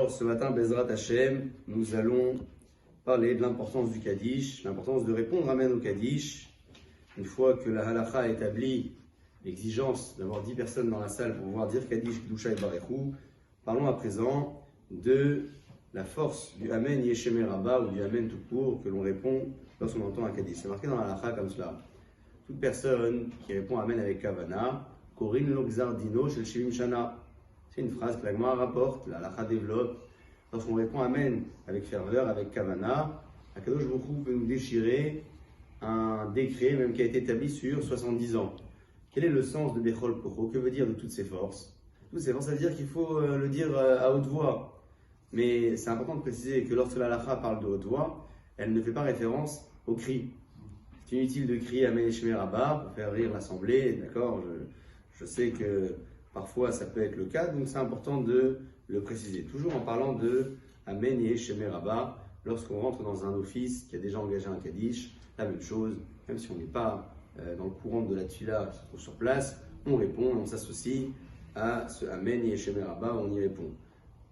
Alors, ce matin, Bezrat Hashem, nous allons parler de l'importance du Kaddish, l'importance de répondre Amen au Kaddish. Une fois que la halakha a établi l'exigence d'avoir 10 personnes dans la salle pour pouvoir dire Kaddish, Kedusha et Barechu, parlons à présent de la force du Amen Yesheme Rabba ou du Amen tout court que l'on répond lorsqu'on entend un Kaddish. C'est marqué dans la halakha comme cela. Toute personne qui répond Amen avec Kavana, Korin Logzar Dino Shel Shivim Shana. C'est une phrase que la Gemara rapporte, la halakha développe. Lorsqu'on répond Amen avec ferveur, avec Kavana, Akadosh Baruch Hu peut nous déchirer un décret même qui a été établi sur 70 ans. Quel est le sens de Bechol Kocho? Que veut dire de toutes ces forces? Toutes ces forces, ça veut dire qu'il faut le dire à haute voix. Mais c'est important de préciser que lorsque la halakha parle de haute voix, elle ne fait pas référence au cri. C'est inutile de crier Amen Yesheme Rabba pour faire rire l'assemblée, d'accord? Je sais que parfois ça peut être le cas, donc c'est important de le préciser. Toujours en parlant de Amen Yesheme Rabba, lorsqu'on rentre dans un office qui a déjà engagé un Kaddish, la même chose, même si on n'est pas dans le courant de la Tfila qui se trouve sur place, on répond, on s'associe à ce Amen Yesheme Rabba, on y répond.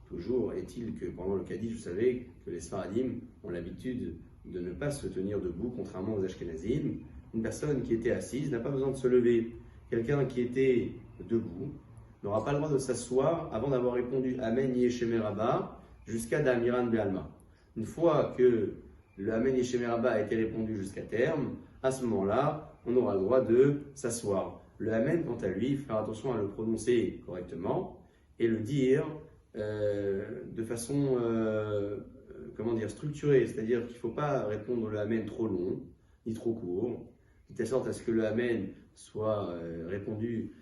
Toujours est-il que pendant le Kaddish, vous savez que les Sfaradim ont l'habitude de ne pas se tenir debout, contrairement aux Ashkenazim. Une personne qui était assise n'a pas besoin de se lever. Quelqu'un qui était debout n'aura pas le droit de s'asseoir avant d'avoir répondu Amen Yesheme Rabba jusqu'à Damiran Be'alma. Une fois que le Amen Yesheme Rabba a été répondu jusqu'à terme, à ce moment-là, on aura le droit de s'asseoir. Le Amen, quant à lui, faire attention à le prononcer correctement et le dire de façon structurée, c'est-à-dire qu'il ne faut pas répondre le Amen trop long ni trop court, de telle sorte à ce que le Amen soit répondu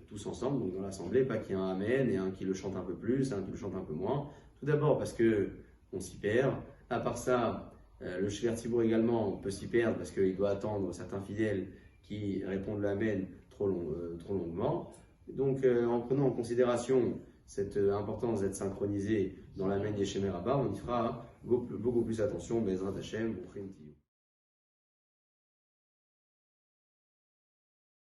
tous ensemble, donc dans l'assemblée, pas qu'il y ait un Amen et un qui le chante un peu plus et un qui le chante un peu moins. Tout d'abord parce qu'on s'y perd. À part ça, le Shever Tzibour également peut s'y perdre parce qu'il doit attendre certains fidèles qui répondent le Amen trop longuement. Donc en prenant en considération cette importance d'être synchronisé dans l'Amen Yesheme Rabba, on y fera beaucoup plus attention. Bezrat Hashem, Brouchim Tihou.